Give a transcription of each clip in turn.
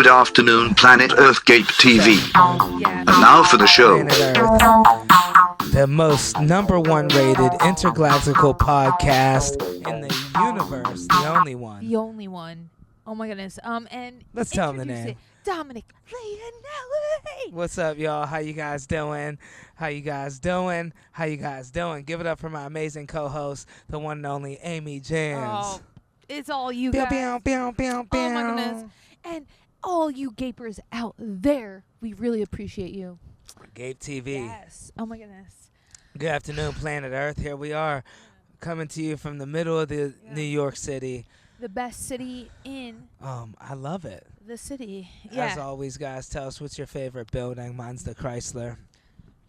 Good afternoon, Planet Earth Gape TV. And now for the show. Planet Earth, the most number one rated intergalactical podcast in the universe, the only one. The only one. Oh my goodness. And let's tell them the name. Dominic, Leonelli. What's up, y'all? How you guys doing? How you guys doing? How you guys doing? Give it up for my amazing co-host, the one and only Amy Jams. Oh, it's all you guys. Oh my goodness. And all you gapers out there, we really appreciate you. Gape TV. Yes. Oh my goodness. Good afternoon, Planet Earth. Here we are, coming to you from the middle of the New York City. The best city in. I love it. The city. As always, guys, tell us what's your favorite building. Mine's the Chrysler.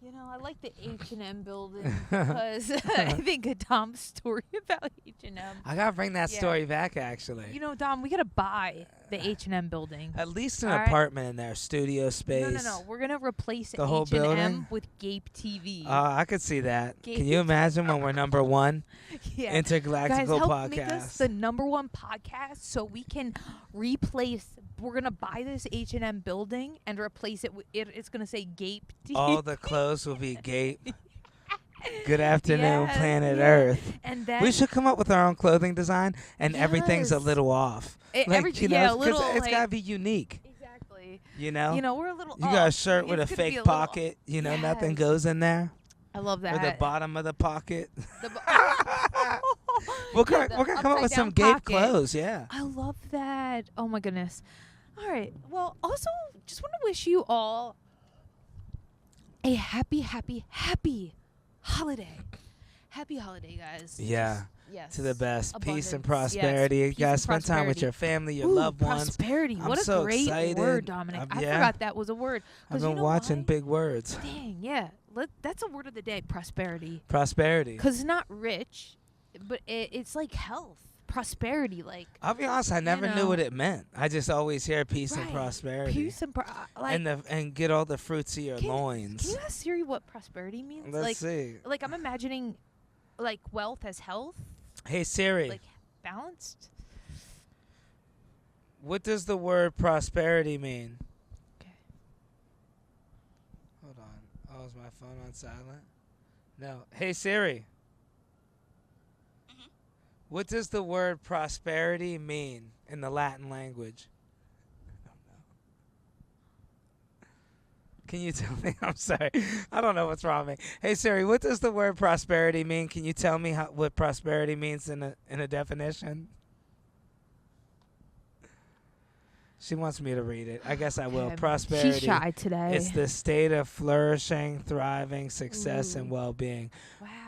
You know, I like the H&M building because I think of Dom's story about H&M. I gotta bring that story back, actually. You know, Dom, we gotta buy the H&M building. At least an apartment in there, studio space. No. We're gonna replace the whole building with Gape TV. I could see that. Can you imagine when we're number one? Intergalactical Guys, help podcast. make us the number one podcast so we can replace. We're gonna buy this H&M building and replace it with it's gonna say Gape TV. All the clothes will be Gape. Good afternoon, Planet Earth. And then we should come up with our own clothing design, and everything's a little off. It's gotta be unique. Exactly. You know, we're a little. You got a shirt with a fake pocket. Nothing goes in there. I love that. Or the bottom of the pocket. We're gonna come up with some Gape clothes. Yeah. I love that. Oh my goodness. All right. Well, also, just want to wish you all a happy holiday. Happy holiday, guys. Yeah. Yes. To the best. Abundance. Peace and prosperity. Yes. You guys spend time with your family, your loved ones. Prosperity. I'm what so a great excited. word, Dominic. I forgot that was a word. I've been watching big words. Dang, yeah. That's a word of the day, prosperity. Prosperity. Because it's not rich, but it's like health. Prosperity, like. I'll be honest, I never knew what it meant. I just always hear peace and prosperity. Peace and and get all the fruits of your loins. Can you ask Siri what prosperity means? Let's see. Like I'm imagining, like wealth as health. Hey Siri. Like balanced. What does the word prosperity mean? Okay. Hold on. Oh, is my phone on silent? No. Hey Siri. What does the word prosperity mean in the Latin language? I don't know. Can you tell me? I'm sorry. I don't know what's wrong with me. Hey Siri, what does the word prosperity mean? Can you tell me what prosperity means in a definition? She wants me to read it. I guess I will. Prosperity. She's shy today. It's the state of flourishing, thriving, success, and well-being,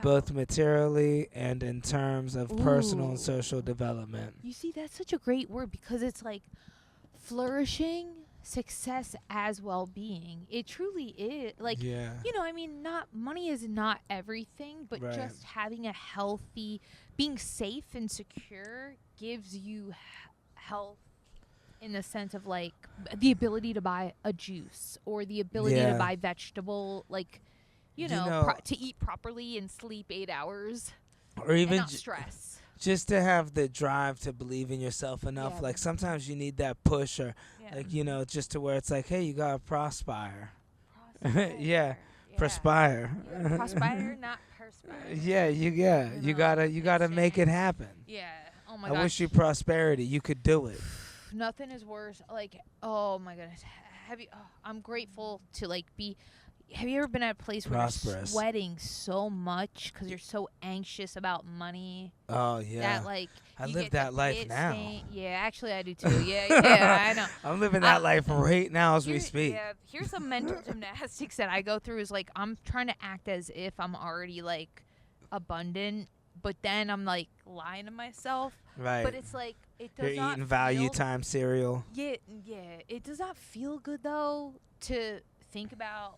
both materially and in terms of personal and social development. You see, that's such a great word because it's like flourishing, success as well-being. It truly is. Like, not money is not everything, but just having a healthy, being safe and secure gives you health. In the sense of like the ability to buy a juice or the ability to buy vegetable, like, to eat properly and sleep 8 hours, or even and not stress. Just to have the drive to believe in yourself enough. Yeah. Like sometimes you need that push, or just to where it's like, hey, you gotta perspire. Perspire. Perspire, not perspire. You gotta make it happen. Yeah. Oh my gosh. I wish you prosperity. You could do it. Nothing is worse. Like, oh my goodness. I'm grateful to be. Have you ever been at a place where you're sweating so much because you're so anxious about money? Oh yeah. That I live that life now. Yeah, actually I do too. Yeah, I know. I'm living that life right now as we speak. Yeah, here's some mental gymnastics that I go through. Is like I'm trying to act as if I'm already abundant, but then I'm lying to myself. Right. But it's it does You're not eating value time cereal. Yeah. It does not feel good though to think about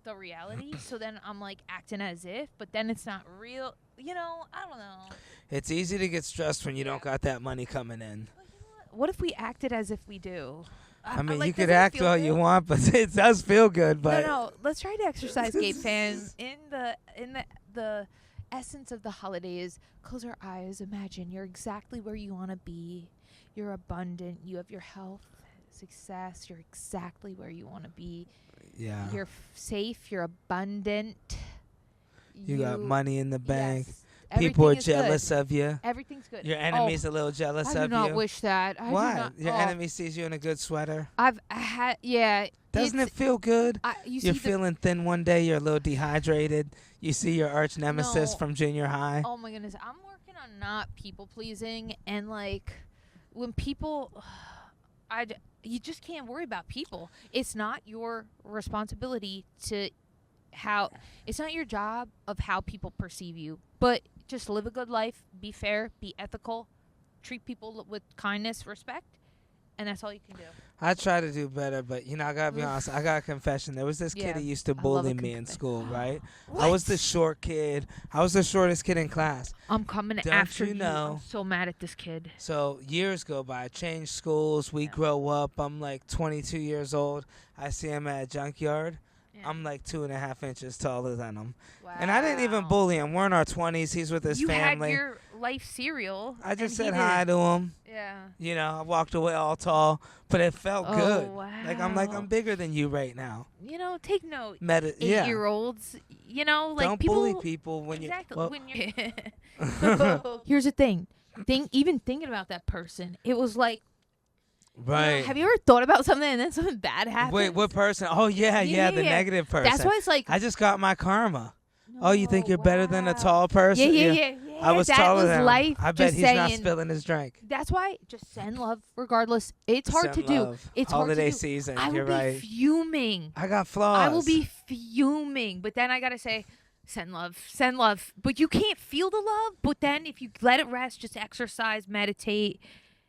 the reality. So then I'm acting as if, but then it's not real. I don't know. It's easy to get stressed when you don't got that money coming in. But what if we acted as if we do? I mean, you could act all you want, but it does feel good. But no. Let's try to exercise, Gape fans. In the essence of the holidays, close your eyes. Imagine you're exactly where you want to be. You're abundant. You have your health, success. You're exactly where you want to be. Yeah. You're safe. You're abundant. You got money in the bank. Yes, People are everything is jealous good. of you. Everything's good. Your enemy's a little jealous of you. I do not wish that. I Why? do not, Your enemy sees you in a good sweater. I've had, yeah. Doesn't it feel good? You're feeling thin one day. You're a little dehydrated. You see your arch nemesis No. from junior high. Oh my goodness, I'm working on not people pleasing, and like when people, you just can't worry about people. It's not your responsibility it's not your job of how people perceive you, but just live a good life, be fair, be ethical, treat people with kindness, respect, and that's all you can do. I try to do better, but I gotta be honest. I got a confession. There was this kid who used to bully me in school, right? I was the short kid. I was the shortest kid in class. I'm coming after you. I'm so mad at this kid. So years go by. I changed schools. We grow up. I'm like 22 years old. I see him at a junkyard. Yeah. I'm like 2.5 inches taller than him. Wow. And I didn't even bully him. We're in our 20s. He's with his family. You had your life cereal. I just said hi to him. Yeah. I walked away all tall, but it felt good. Wow. I'm bigger than you right now. Take note. 8-year-olds. Don't bully people when you. Exactly. Well, when you're. Here's the thing. Even thinking about that person, it was like. Right. Have you ever thought about something and then something bad happened? Wait, what person? Oh, yeah, the negative person. That's why it's like. I just got my karma. No, you think you're better than a tall person? Yeah. I was taller than him. Life. I bet he's not spilling his drink. That's why just send love regardless. It's hard to do. It's holiday hard to do. Season. I You're will right. be fuming. I got flaws. I will be fuming. But then I got to say, send love. But you can't feel the love. But then if you let it rest, just exercise, meditate.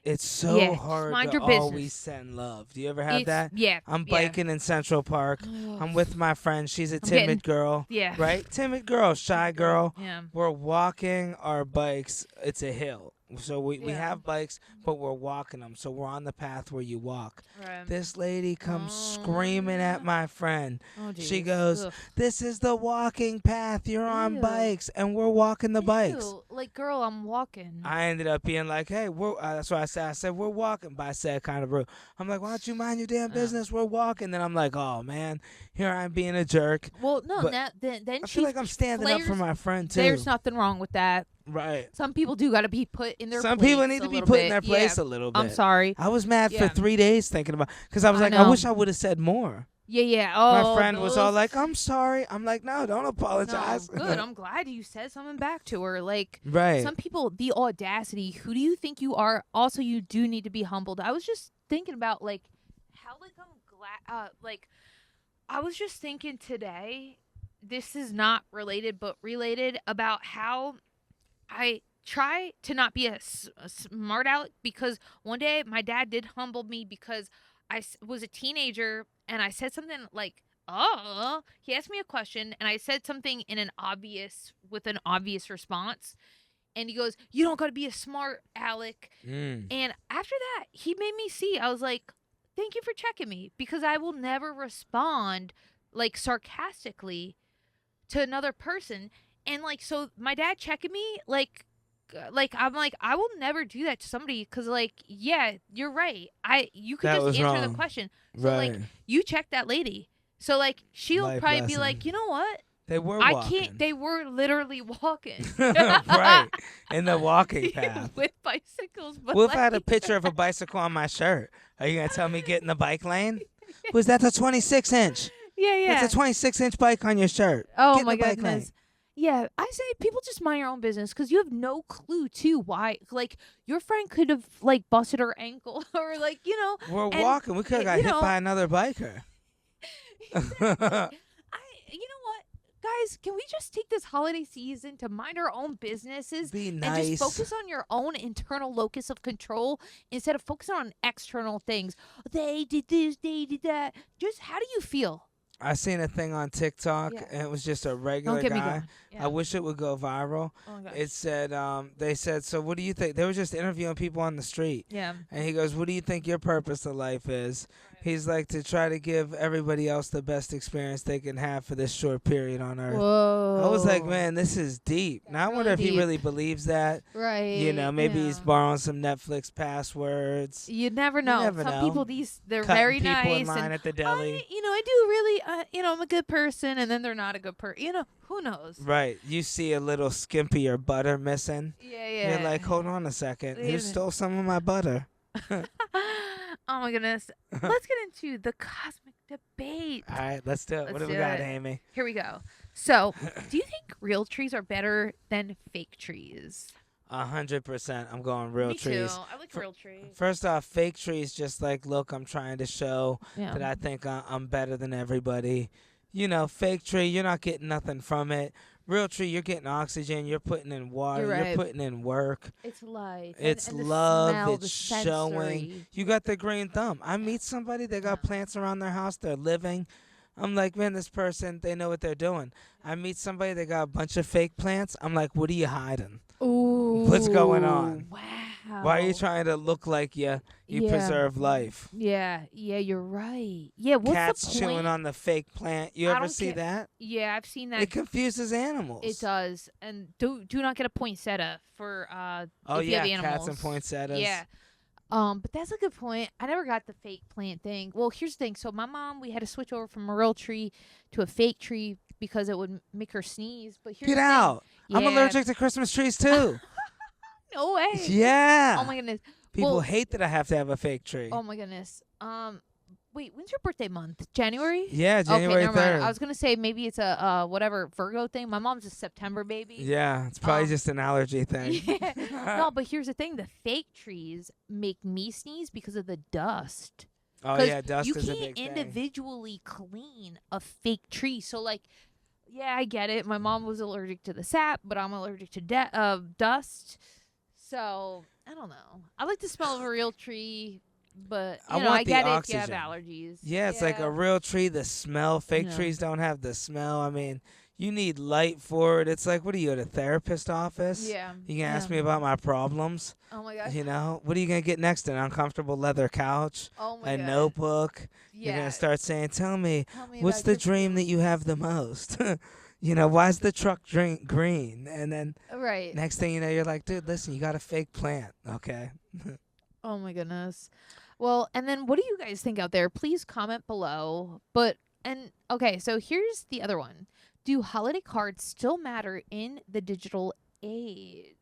It's so hard mind to your business. always send love. Do you ever have that? Yeah. I'm biking in Central Park. I'm with my friend. She's a timid girl. Yeah. Right? Timid girl, shy girl. Yeah. We're walking our bikes. It's a hill. So we have bikes, but we're walking them. So we're on the path where you walk. Right. This lady comes screaming at my friend. Oh, she goes, "This is the walking path. You're on bikes, and we're walking the bikes." Like, girl, I'm walking. I ended up being like, "Hey, that's what I said. I said we're walking," but I said kind of rude. I'm like, "Why don't you mind your damn business? We're walking." Then I'm like, "Oh man, here I'm being a jerk." Well, no, then I feel like I'm standing up for my friend too. There's nothing wrong with that. Right. Some people do got to be put in their place. Some people need to be put in their place a little bit. I'm sorry. I was mad for 3 days thinking about because I was like, I wish I would have said more. Yeah. Oh, my friend was all like, "I'm sorry." I'm like, "No, don't apologize." No, good. I'm glad you said something back to her. Like, right. Some people, the audacity. Who do you think you are? Also, you do need to be humbled. I was just thinking about how I'm glad. I was just thinking today. This is not related, but related about how I try to not be a smart aleck because one day my dad did humble me because I was a teenager and I said something like, "Oh," he asked me a question and I said something with an obvious response. And he goes, "You don't got to be a smart aleck." And after that, he made me see, I was like, "Thank you for checking me," because I will never respond sarcastically to another person. And so my dad checking me I'm like, I will never do that to somebody because yeah, you're right. You could just answer the question. So right. You check that lady. So she'll Life probably lesson. be like, "You know what? They were walking. I can't. They were literally walking." Right. In the walking path. With bicycles. But Wolf had a picture of a bicycle on my shirt. Are you going to tell me get in the bike lane? Was that the 26-inch? Yeah. It's a 26-inch bike on your shirt. Oh, get my in the bike goodness. lane. Yeah, I say people just mind your own business because you have no clue, too, why. Your friend could have, busted her ankle or, We're walking. We could have got hit by another biker. You know what? Guys, can we just take this holiday season to mind our own businesses? Be nice. And just focus on your own internal locus of control instead of focusing on external things. They did this, they did that. Just how do you feel? I seen a thing on TikTok, and it was just a regular guy. Yeah. I wish it would go viral. It said, they said, "So what do you think?" They were just interviewing people on the street. Yeah. And he goes, "What do you think your purpose of life is?" He's like to try to give everybody else the best experience they can have for this short period on Earth. Whoa. I was like, man, this is deep. Now I wonder if deep. he really believes that. Right. You know, maybe he's borrowing some Netflix passwords. You never know. Some people, they're Cutting very people nice. in line at the deli. I do really, I'm a good person, and then they're not a good person. Who knows? Right. You see a little skimpy or butter missing. Yeah. You're like, hold on a second. Who stole some of my butter? Oh my goodness. Let's get into the cosmic debate. All right, let's do it. What do we got, Amy? Here we go. So, do you think real trees are better than fake trees? 100%. I'm going real trees. Me too. I like real trees. First off, fake trees just like, look, I'm trying to show that I think I'm better than everybody. Fake tree, you're not getting nothing from it. Real tree, you're getting oxygen, you're putting in water, you're putting in work. It's life. It's and love, smell, it's showing. You got the green thumb. I meet somebody, they got plants around their house, they're living. I'm like, man, this person, they know what they're doing. I meet somebody, they got a bunch of fake plants. I'm like, what are you hiding? Ooh. What's going on? Wow. Why are you trying to look like you preserve life? Yeah, you're right. Yeah, what's Cats the point? chewing on the fake plant. You ever see that? Yeah, I've seen that. It confuses animals. It does. And do not get a poinsettia for if you have animals. Cats and poinsettias. Yeah. But that's a good point. I never got the fake plant thing. Well, here's the thing. So my mom, we had to switch over from a real tree to a fake tree because it would make her sneeze. But here's Get out. Yeah. I'm allergic to Christmas trees too. No way. Yeah. Oh my goodness. People hate that I have to have a fake tree. Oh my goodness. Wait, when's your birthday month? January? Yeah, January 3rd. I was gonna say maybe it's a whatever Virgo thing. My mom's a September baby. Yeah, it's probably just an allergy thing. Yeah. No, but here's the thing: the fake trees make me sneeze because of the dust. Oh yeah, dust is a big thing. You can't individually clean a fake tree. So like, yeah, I get it. My mom was allergic to the sap, but I'm allergic to dust. So I don't know. I like the smell of a real tree. But, I get it if you have allergies. Yeah, it's like a real tree, the smell. Fake trees don't have the smell. I mean, you need light for it. It's like, what are you, at a therapist office? Yeah. You can ask me about my problems. Oh, my gosh. What are you going to get next? An uncomfortable leather couch? Oh, my a God. notebook? Yeah. You're going to start saying, tell me what's the dream that you have the most? Why is the truck green? And then next thing you know, you're like, dude, listen, you got a fake plant, okay? Oh, my goodness. Well, and then what do you guys think out there? Please comment below. Okay, so here's the other one. Do holiday cards still matter in the digital age?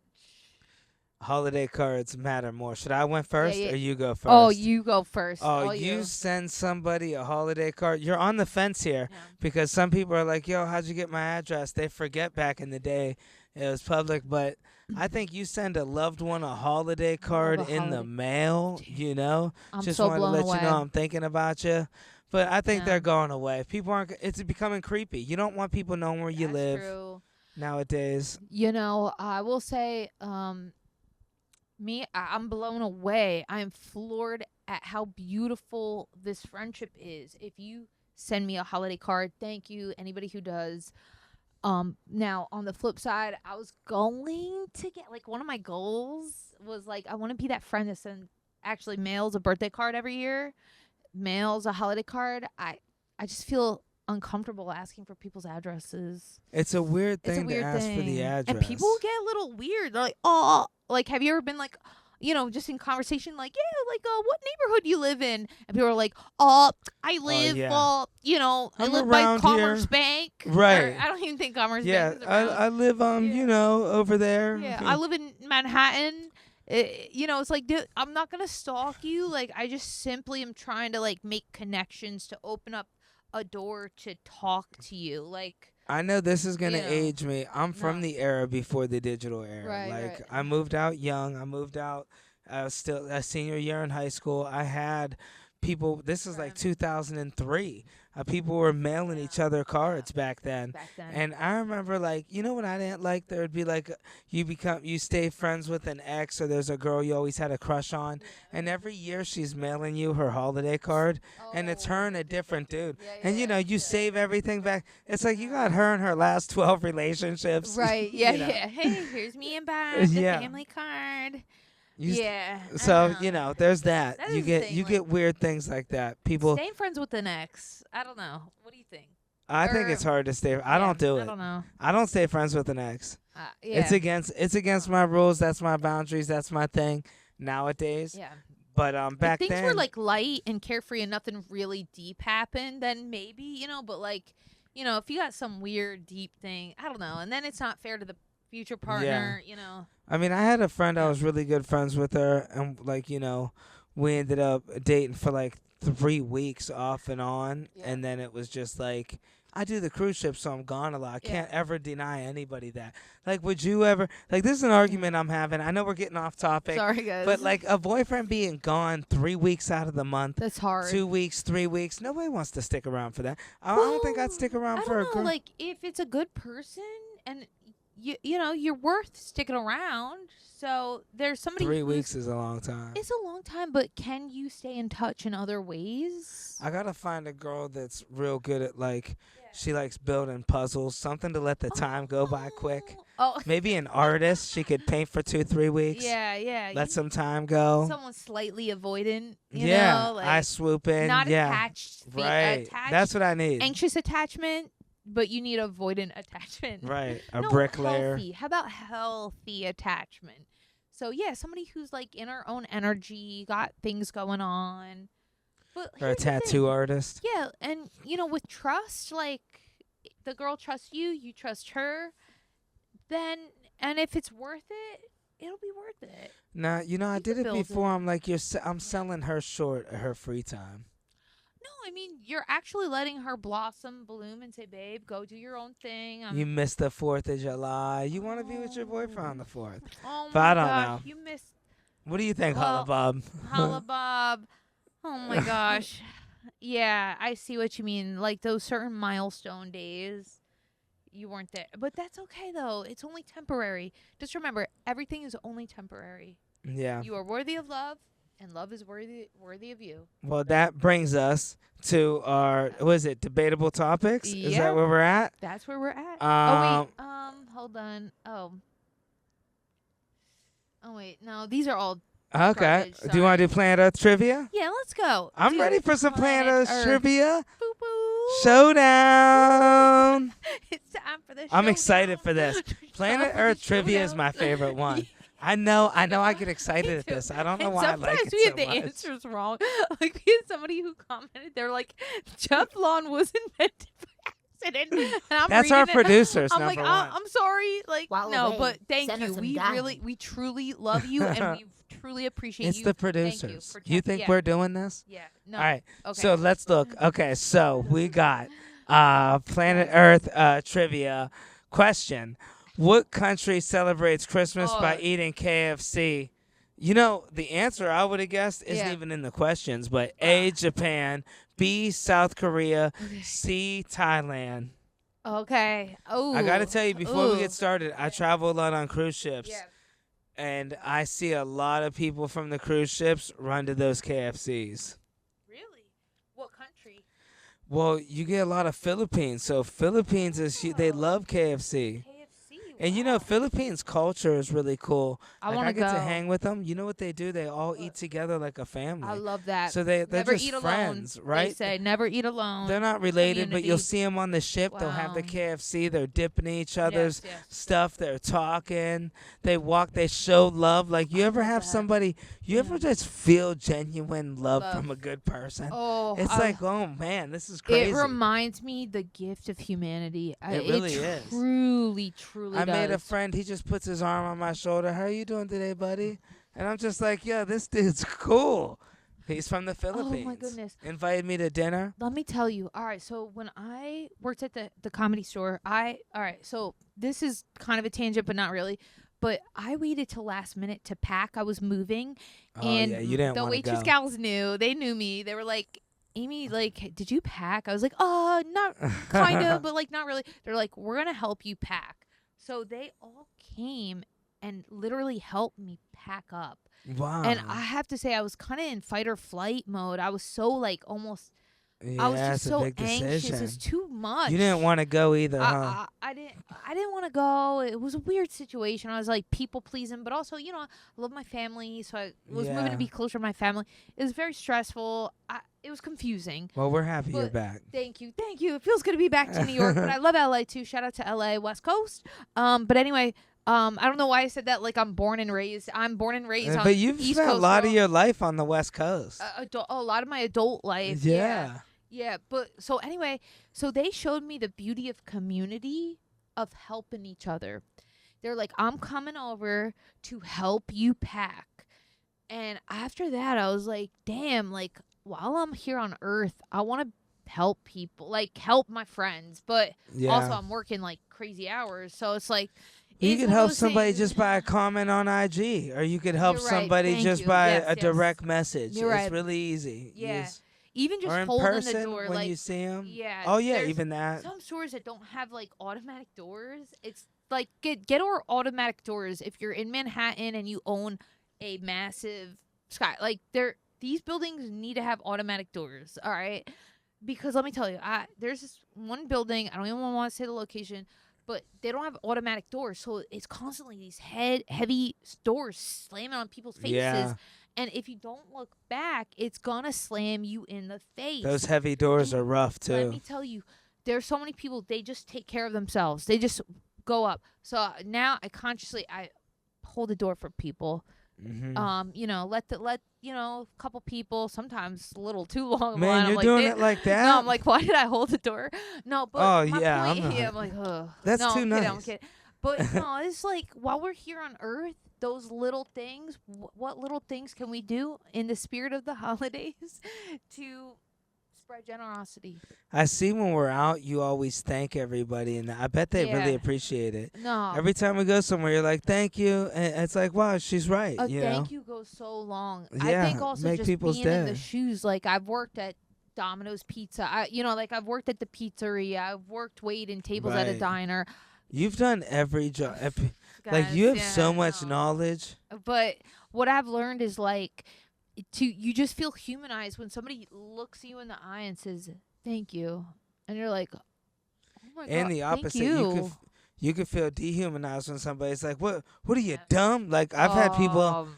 Holiday cards matter more. Should I went first or you go first? Oh, you go first. Oh, you send somebody a holiday card. You're on the fence here because some people are like, yo, how'd you get my address? They forget back in the day it was public, but I think you send a loved one a holiday card in the mail, I'm just so wanted to let blown you know away. I'm thinking about you. But I think they're going away. People aren't. It's becoming creepy. You don't want people knowing where you live nowadays. I will say, I'm blown away. I'm floored at how beautiful this friendship is. If you send me a holiday card, thank you. Anybody who does. Now on the flip side, I was going to get one of my goals was I want to be that friend that actually mails a birthday card every year, mails a holiday card. I just feel uncomfortable asking for people's addresses. It's a weird thing to ask for the address. And people get a little weird. They're like, oh, have you ever been just in conversation, what neighborhood do you live in? And people are like, I live, I live by Commerce Bank. Right. I don't even think Commerce Bank is around. I live, over there. Yeah, I live in Manhattan. It's like, dude, I'm not going to stalk you. I just simply am trying to, make connections to open up a door to talk to you. I know this is going to age me. I'm from the era before the digital era. Right. I moved out young. I was still a senior year in high school. I had people, this is 2003. People were mailing each other cards back then. And I remember what I didn't like? There would be you stay friends with an ex, or there's a girl you always had a crush on. And every year she's mailing you her holiday card. And it's her and a different dude. And you save everything back. It's like you got her in her last 12 relationships. Right. Yeah. Yeah. Hey, here's me and Bob, the family card. So there's that. That You is the get thing, you get weird things like that. People. Staying friends with an ex. I don't know. What do you think? I think it's hard to stay. I don't do it. I don't know. I don't stay friends with an ex. Yeah. It's against my rules. That's my boundaries. That's my thing nowadays. Yeah. But back if things then were like light and carefree and nothing really deep happened, then maybe, but like, if you got some weird deep thing, I don't know, and then it's not fair to the future partner, I mean, I had a friend I was really good friends with her, and like, we ended up dating for like 3 weeks off and on, and then it was just like, I do the cruise ship, so I'm gone a lot. I can't ever deny anybody that. Like, would you ever... Like, this is an argument I'm having. I know we're getting off topic. Sorry, guys. But, like, a boyfriend being gone 3 weeks out of the month. That's hard. 2 weeks, 3 weeks. Nobody wants to stick around for that. I don't think I'd stick around for a girl. Like, if it's a good person and, you're worth sticking around. So there's somebody 3 weeks is a long time. It's a long time, but can you stay in touch in other ways? I got to find a girl that's real good at, like... She likes building puzzles, something to let the time go by quick. Oh. Maybe an artist. She could paint for 2-3 weeks. Yeah. Let some time go. Someone slightly avoidant, like I swoop in. Not attached. Right. Attached, that's what I need. Anxious attachment, but you need avoidant attachment. Right. A bricklayer. Healthy. How about healthy attachment? So, somebody who's like in her own energy, got things going on. Or a tattoo artist. Yeah, and, with trust, like, the girl trusts you, you trust her, then, and if it's worth it, it'll be worth it. Nah, I did it before. I'm like, I'm selling her short of her free time. No, I mean, you're actually letting her blossom, bloom, and say, babe, go do your own thing. You missed the 4th of July. You want to be with your boyfriend on the 4th. Oh, but I don't know. You missed. What do you think, Holla Bob? Holla Bob. Oh, my gosh. Yeah, I see what you mean. Like, those certain milestone days, you weren't there. But that's okay, though. It's only temporary. Just remember, everything is only temporary. Yeah. You are worthy of love, and love is worthy of you. Well, that brings us to our, debatable topics? Yeah. Is that where we're at? That's where we're at. Hold on. Oh, wait. No, these are all... Okay. Do you want to do Planet Earth trivia? Yeah, let's go. I'm ready for some Planet Earth trivia. Boo boo. Showdown. It's time for the I'm excited for this. Planet Earth trivia is my favorite one. I know I get excited at this. I don't know why I like it so much. Sometimes we have the answers wrong. Like, we had somebody who commented, they're like, Teflon was invented by accident. And I'm That's our producers, I'm number like, one. I'm sorry. Like, no, but thank Send us you. some We diamonds. we truly love you, and we truly appreciate It's you. the producers. You think we're doing this? Yeah. No. All right. Okay. So let's look. Okay, so we got Planet Earth trivia question. What country celebrates Christmas by eating KFC? The answer I would have guessed isn't even in the questions, but A, Japan, B, South Korea, C, Thailand. Okay. Oh. I got to tell you, before we get started, I travel a lot on cruise ships. Yeah. And I see a lot of people from the cruise ships run to those KFCs. Really? What country? Well, you get a lot of Philippines. So Philippines they love KFC. And Philippines culture is really cool. I get to hang with them. You know what they do? They all eat together like a family. I love that. So they're never just eat friends, alone. right? They say never eat alone. They're not related, Community. but you'll see them on the ship. Wow. They'll have the KFC. They're dipping each other's stuff. They're talking. They walk. They show love. Like, you ever have somebody, you ever just feel genuine love from a good person? Oh, it's like, oh, man, this is crazy. It reminds me the gift of humanity. It really is. Truly I made a friend. He just puts his arm on my shoulder. How are you doing today, buddy? And I'm just like, yeah, this dude's cool. He's from the Philippines. Oh, my goodness. Invited me to dinner. Let me tell you. All right, so when I worked at the Comedy Store, so this is kind of a tangent, but not really. But I waited till last minute to pack. I was moving. And yeah, you didn't the want to waitress go. gals knew. They knew me. They were like, Amy, like, did you pack? I was like, oh, not kind of, but like not really. They're like, we're going to help you pack. So they all came and literally helped me pack up. Wow. And I have to say, I was kind of in fight or flight mode. I was so like almost I was just it's a so big anxious. decision. It's too much. You didn't want to go either, huh? I didn't want to go. It was a weird situation. I was like people pleasing, but also, I love my family, so I was moving to be closer to my family. It was very stressful. It was confusing. Well, we're happy you're back. Thank you. It feels good to be back to New York, but I love LA too. Shout out to LA, West Coast. But anyway, I don't know why I said that. Like I'm born and raised on But you've East spent Coast, a lot of your life on the West Coast. A lot of my adult life. Yeah. Yeah, but so anyway, so they showed me the beauty of community, of helping each other. They're like, I'm coming over to help you pack. And after that, I was like, damn, like, while I'm here on Earth, I want to help people, like, help my friends. But also, I'm working, like, crazy hours. So it's like, you could help somebody just by a comment on IG, or you could help somebody just by a direct message. It's really easy. Yeah. Even just or in holding person the door, when like, you see them. Yeah. Oh yeah, even that. Some stores that don't have like automatic doors. It's like get our automatic doors if you're in Manhattan and you own a massive like these buildings need to have automatic doors. All right, because let me tell you, there's this one building. I don't even want to say the location, but they don't have automatic doors, so it's constantly these heavy doors slamming on people's faces. Yeah. And if you don't look back, it's going to slam you in the face. Those heavy doors are rough, too. Let me tell you, there's so many people, they just take care of themselves. They just go up. So now I hold the door for people. Mm-hmm. Let a couple people, sometimes a little too long. Man, you're like, doing it like that? No, I'm like, why did I hold the door? No, but I'm like, ugh. That's no, too I'm nice. Kidding, I'm kidding. But no, it's like, while we're here on Earth, those little things, what little things can we do in the spirit of the holidays to spread generosity? I see when we're out, you always thank everybody, and I bet they really appreciate it. No. Every time we go somewhere, you're like, thank you, and it's like, wow, she's right. Thank you goes so long. Yeah, I think also make just people's being in day. the shoes, like I've worked at Domino's Pizza. I've worked at the pizzeria. I've worked waiting tables at a diner. You've done every job. Like, you have so much knowledge. But what I've learned is, like, you just feel humanized when somebody looks you in the eye and says, thank you. And you're like, oh, my God, and the opposite. thank you. You could feel dehumanized when somebody's like, what are you, dumb? Like, I've had people,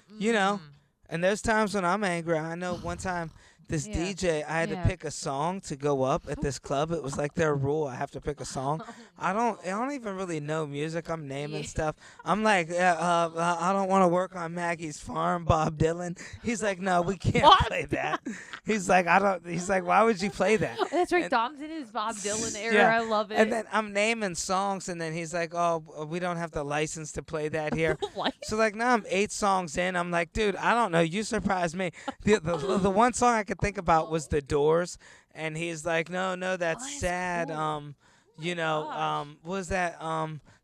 and there's times when I'm angry. I know one time, this DJ, I had to pick a song to go up at this club. It was like their rule. I have to pick a song. I don't even really know music. I'm naming stuff. I'm like, I don't want to work on Maggie's Farm, Bob Dylan. He's like, no, we can't play that. He's like, why would you play that? That's right. Dom's in his Bob Dylan era. I love it. And then I'm naming songs, and then he's like, oh, we don't have the license to play that here. So like now I'm 8 songs in. I'm like, dude, I don't know. You surprised me. The one song I could think about was The Doors, and he's like, no, that's sad. Cool. What was that?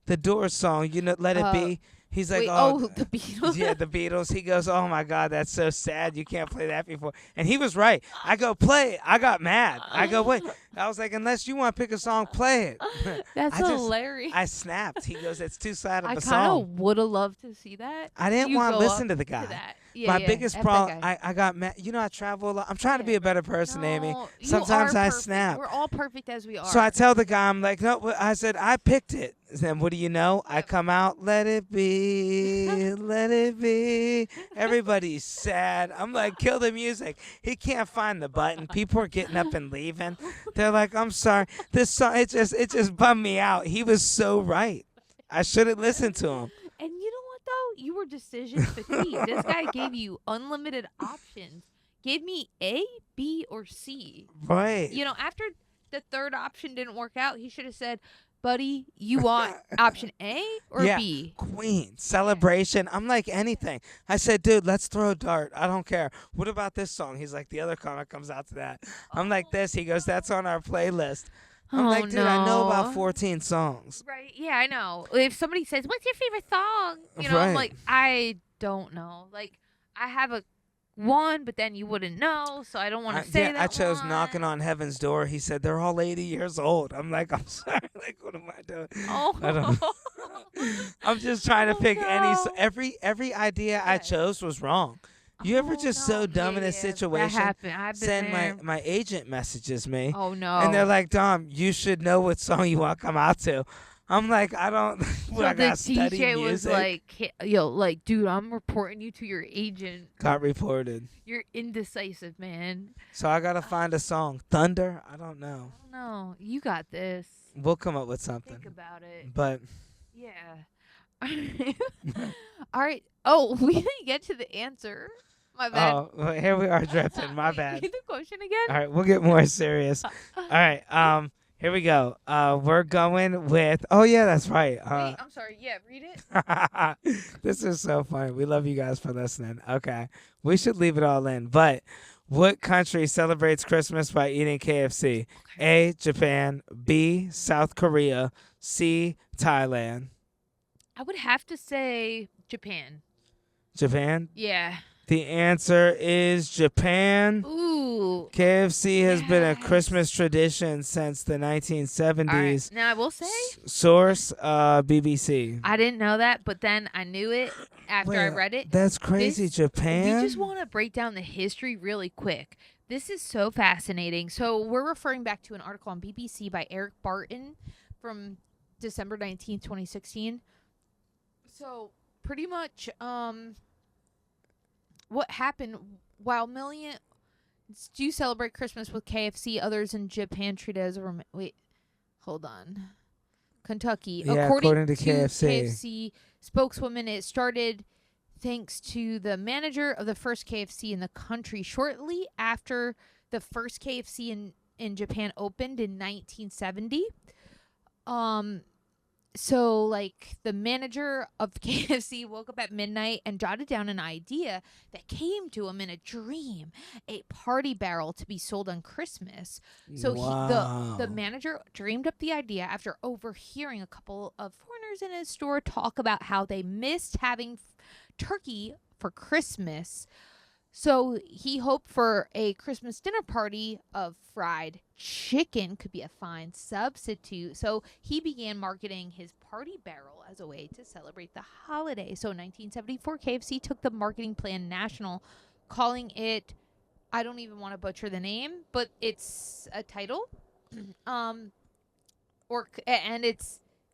The Doors song, Let It Be. He's like, the Beatles. Yeah, the Beatles. He goes, oh my God, that's so sad. You can't play that before. And he was right. I go, play it. I got mad. I go, wait. I was like, unless you want to pick a song, play it. That's hilarious. I snapped. He goes, it's too sad of a song. I kind of would have loved to see that. I didn't want to listen to the guy. My biggest problem, I got mad. I travel a lot. I'm trying to be a better person, Amy. Sometimes I snap. We're all perfect as we are. So I tell the guy, I'm like, no, I said, I picked it. Then what do you know? I come out, let it be, let it be. Everybody's sad. I'm like, kill the music. He can't find the button. People are getting up and leaving. They're like, I'm sorry. This song, it just bummed me out. He was so right. I should have listened to him. And you know what, though? You were decision fatigue. This guy gave you unlimited options. Gave me A, B, or C. Right. After the third option didn't work out, he should have said, buddy, you want option A or B? Queen, celebration. I'm like, anything. I said, dude, let's throw a dart. I don't care. What about this song? He's like, the other comic comes out to that. I'm like this. He goes, that's on our playlist. I'm like, dude, I know about 14 songs. Right. Yeah, I know. If somebody says, what's your favorite song? I'm like, I don't know. Like, I have a one, but then you wouldn't know, so I don't want to say that. I chose one. Knocking on Heaven's Door. He said they're all 80 years old. I'm like, I'm sorry. Like, what am I doing? Oh. I don't I'm just trying to pick any. Every idea I chose was wrong. You ever just so dumb in a situation? That happened. I've been Send there. my agent messages me. Oh no. And they're like, Dom, you should know what song you want to come out to. I'm like, I don't. So I the got study DJ was music. like, yo, like, dude, I'm reporting you to your agent. Got reported. You're indecisive, man. So I gotta find a song. Thunder? I don't know. No, you got this. We'll come up with something. Think about it. But yeah. All right. Oh, we didn't get to the answer. My bad. oh, well, here we are drifting. My bad. Read the question again. All right, we'll get more serious. All right. Here we go. We're going with. Oh yeah, that's right. Wait, I'm sorry. Yeah, read it. This is so funny. We love you guys for listening. Okay, we should leave it all in. But what country celebrates Christmas by eating KFC? Okay. A. Japan. B. South Korea. C. Thailand. I would have to say Japan. Japan. Yeah. The answer is Japan. Ooh. KFC has been a Christmas tradition since the 1970s. All right. Now, I will say. Source, BBC. I didn't know that, but then I knew it after I read it. That's crazy, Japan. We just want to break down the history really quick. This is so fascinating. So we're referring back to an article on BBC by Eric Barton from December 19th, 2016. So pretty much what happened while millions do celebrate Christmas with KFC, others in Japan treat it as a wait, hold on. Kentucky. Yeah, according to KFC spokeswoman, it started thanks to the manager of the first KFC in the country shortly after the first KFC in Japan opened in 1970. So, like, the manager of KFC woke up at midnight and jotted down an idea that came to him in a dream, a party barrel to be sold on Christmas. So the manager dreamed up the idea after overhearing a couple of foreigners in his store talk about how they missed having turkey for Christmas. So he hoped for a Christmas dinner party of fried chicken could be a fine substitute. So he began marketing his party barrel as a way to celebrate the holiday. So in 1974, KFC took the marketing plan national, calling it, I don't even want to butcher the name, but it's a title.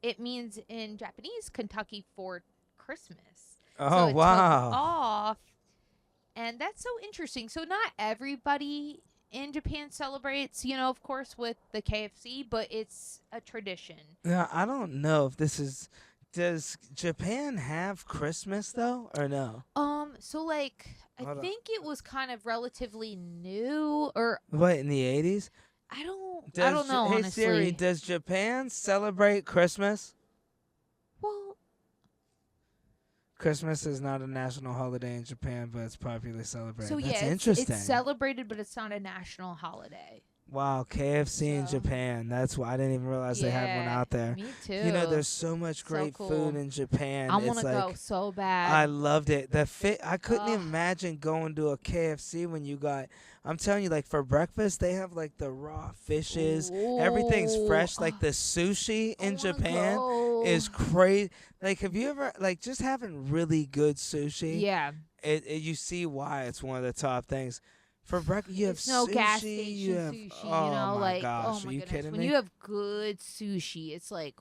It means in Japanese Kentucky for Christmas. Oh, so it wow. took off. And that's so interesting. So not everybody in Japan celebrates, of course, with the KFC, but it's a tradition. Yeah, I don't know if this is. Does Japan have Christmas though, or no? So like, I think it was kind of relatively new, or what, in the 80s? I don't know. Hey honestly. Siri, does Japan celebrate Christmas? Well, Christmas is not a national holiday in Japan, but it's popularly celebrated. so That's yeah, interesting. it's celebrated, but it's not a national holiday. Wow, KFC in Japan. That's why I didn't even realize they had one out there. Me too. There's so much great food in Japan. I want to go so bad. I loved it. I couldn't imagine going to a KFC when you got. I'm telling you, like for breakfast, they have like the raw fishes. Ooh. Everything's fresh. Like the sushi in Japan is crazy. Like, have you ever just having really good sushi? Yeah. You see why it's one of the top things. For breakfast, you have no sushi. gas station sushi, oh my gosh, gosh, oh my are you goodness. kidding When me? you have good sushi, it's like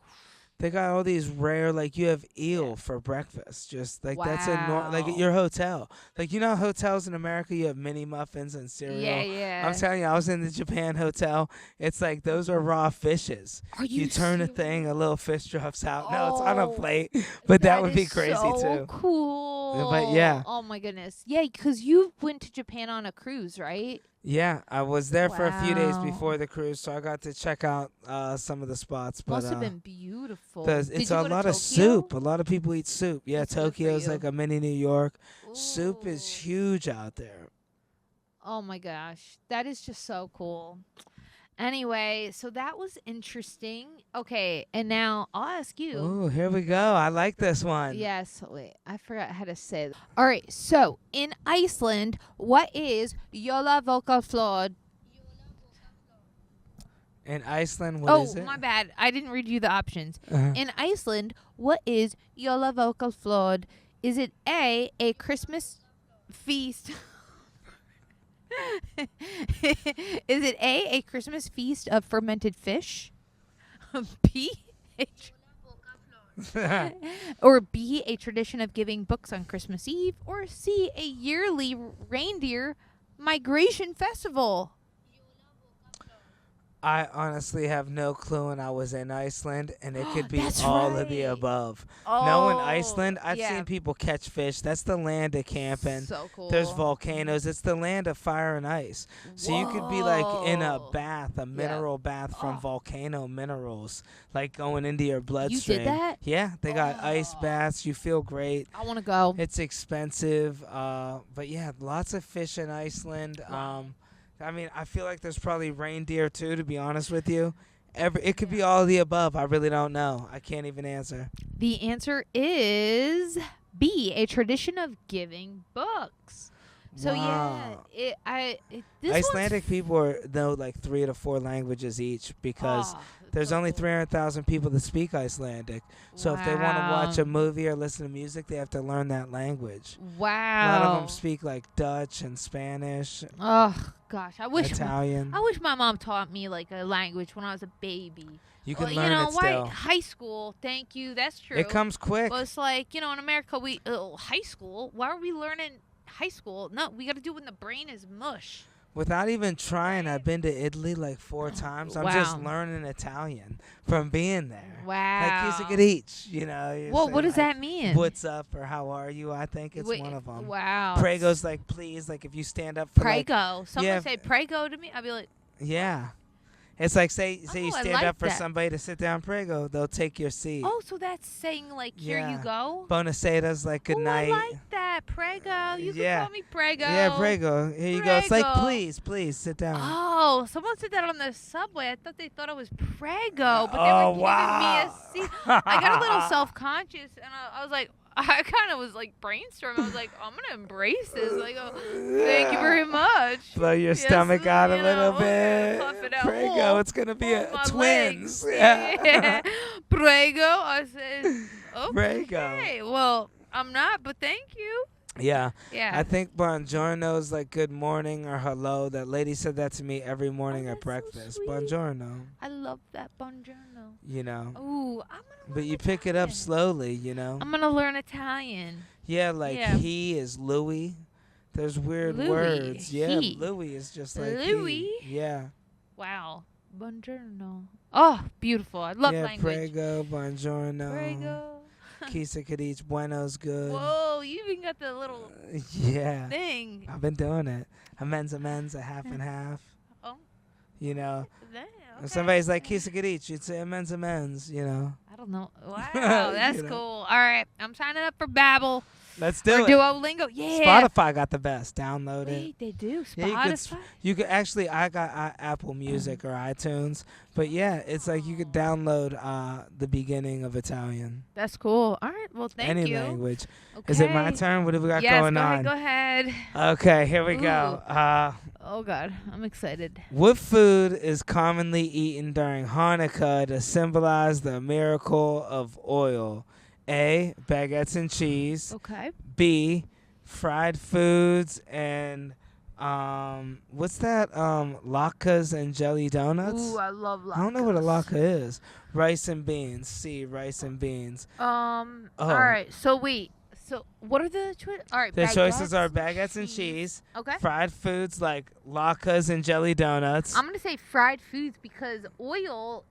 they got all these rare, you have eel for breakfast. Just that's wow. like at your hotel. Like hotels in America, you have mini muffins and cereal. Yeah. I'm telling you, I was in the Japan hotel. It's like those are raw fishes. Are you turn a serious? thing, a little fish drops out. No, it's on a plate, but that would be crazy so too. Cool. But yeah. Oh my goodness. Yeah, because you went to Japan on a cruise, right? Yeah, I was there for a few days Wow. before the cruise, so I got to check out some of the spots. But Must have been beautiful. it's Did you a go to lot of Tokyo? soup. A lot of people eat soup. Yeah, That's good for Tokyo's you. like a mini New York. Soup is Ooh. huge out there. Oh my gosh. That is just so cool. Anyway, so that was interesting. Okay, and now I'll ask you. Oh, here we go. I like this one. Yes, wait, I forgot how to say that. All right, so in Iceland, what is Jólavolkaflóð? In Iceland, what is it? Oh, my bad. I didn't read you the options. Uh-huh. In Iceland, what is Jólavolkaflóð? Is it A Christmas? feast? Is it A, Christmas feast of fermented fish? B, or B, a tradition of giving books on Christmas Eve? Or C, a yearly reindeer migration festival? I honestly have no clue, and I was in Iceland, and it could be That's all right. of the above. Oh, No, in Iceland, I've yeah. seen people catch fish. That's the land of camping. So cool. There's volcanoes. It's the land of fire and ice. So you could be like in a bath, a mineral bath from volcano minerals, like going into your bloodstream. You did that? Yeah, they got ice baths. You feel great. I want to go. It's expensive, but yeah, lots of fish in Iceland. I mean, I feel like there's probably reindeer too, to be honest with you. It could be all of the above. I really don't know. I can't even answer. The answer is B, a tradition of giving books. So Wow. this Icelandic people know like 3 to 4 languages each because there's only 300,000 people that speak Icelandic. So if they want to watch a movie or listen to music, they have to learn that language. Wow. A lot of them speak like Dutch and Spanish, Oh gosh, I wish Italian. my mom taught me like a language when I was a baby. You can Well, learn you know, it why still. high school? Thank you. That's true. It comes quick. Well, it's like, in America, we high school. Why are we learning high school? No, we got to do it when the brain is mush. Without even trying, I've been to Italy like 4 times. I'm just learning Italian from being there. Wow. Like, kiss each, you know. you Well, say, what does like, that mean? What's up or how are you? I think it's Wait, one of them. Wow. Prego's like, please, like if you stand up for like, Prego. Someone yeah. say prego to me. I'd be like, yeah. It's like say you I stand like up for that. somebody to sit down, Prego, they'll take your seat. oh, so that's saying like, here you Yeah. go. Bonaceda's like good Ooh, night. I like that. Prego. You Yeah. can call me Prego. Yeah, Prego. Here you go. It's like Prego. please sit down. Oh, someone said that on the subway. I thought they thought I was Prego, but they Oh, were wow. giving me a seat. I got a little self-conscious, and I was like, I kind of was like brainstorming. I was like, I'm gonna embrace this. Like, oh, thank you very much. Blow your Yes, stomach out a you little know, bit. puff it out. Prego, Oh, it's gonna be oh, my twins. legs. Yeah. Prego. I said, okay. Prego. Well, I'm not, but thank you. Yeah. Yeah. I think buongiorno is like good morning or hello. That lady said that to me every morning at that's so breakfast. sweet. Buongiorno. I love that buongiorno. You know. Ooh, I'm gonna But learn you pick it up Italian. slowly, you know. I'm gonna learn Italian. Yeah, like Yeah. he is Louis. There's weird Louis. words. Yeah, He. Louis is just like Louis? he. Yeah. Wow. Buongiorno. Oh, beautiful. I love yeah, language. Prego, buongiorno. Prego. Kisa Kadich, bueno's good. Whoa, you even got the little Yeah. thing. I've been doing it. A men's, a half and half. Oh. You know. Damn, If okay. somebody's like Kisa Kadich, you'd say a men's, you know. I don't know. Wow, that's You know. cool. All right, I'm signing up for Babbel Let's or do it. Duolingo. Yeah. Spotify got the best. Download it. Wait, they do. Yeah, Spotify. you could actually. I got Apple Music or iTunes, but yeah, it's like you could download the beginning of Italian. That's cool. All right. Well, thank Any you. language. Okay. Is it my turn? What have we got yes, going go on? Ahead, go ahead. Okay, here we go. Oh God, I'm excited. What food is commonly eaten during Hanukkah to symbolize the miracle of oil? A. Baguettes and cheese. Okay. B. Fried foods and what's that? Latkes and jelly donuts. Ooh, I love latkes. I don't know what a latke is. Rice and beans. C. Rice and beans. All right. So wait. So what are the choices? All right. The choices are baguettes baguettes and cheese. Okay. Fried foods like latkes and jelly donuts. I'm gonna say fried foods because oil,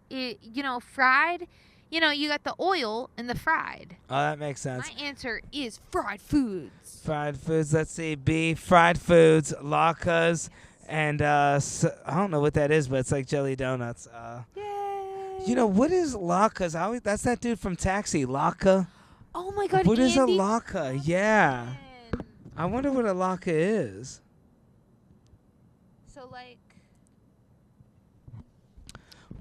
fried. You got the oil and the fried. Oh, that makes sense. My answer is fried foods. Fried foods. Let's see. B. Fried foods, latkes, and I don't know what that is, but it's like jelly donuts. Yay! You know what is latkes? That's that dude from Taxi. Latke. Oh my God! What is a Andy latke? Yeah. Kaufman. I wonder what a latke is. So like.